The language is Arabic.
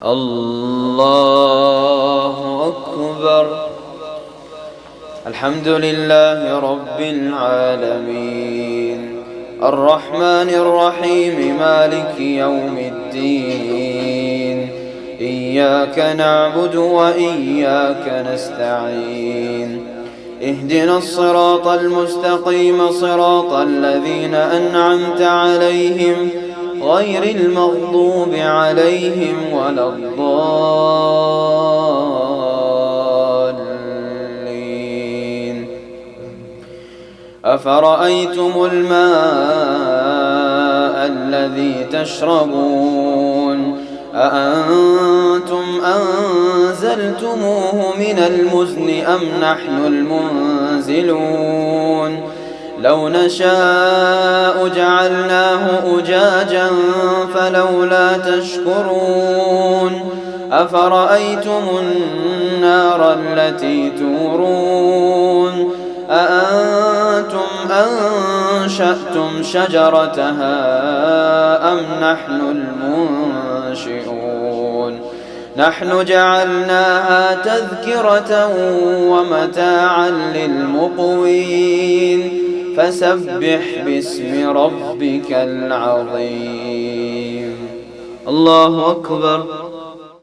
الله أكبر. الحمد لله رب العالمين، الرحمن الرحيم، مالك يوم الدين. إياك نعبد وإياك نستعين. اهدنا الصراط المستقيم، صراط الذين أنعمت عليهم غير المغضوب عليهم ولا الضالين. أفرأيتم الماء الذي تشربون أأنتم أنزلتموه من المزن أم نحن المنزلون؟ لو نشاء جعلناه أجاجا فلولا تشكرون. أفرأيتم النار التي تورون أأنتم أنشأتم شجرتها أم نحن المنشئون؟ نحن جعلناها تذكرة ومتاعا للمقوين. فسبح باسم ربك العظيم. الله أكبر.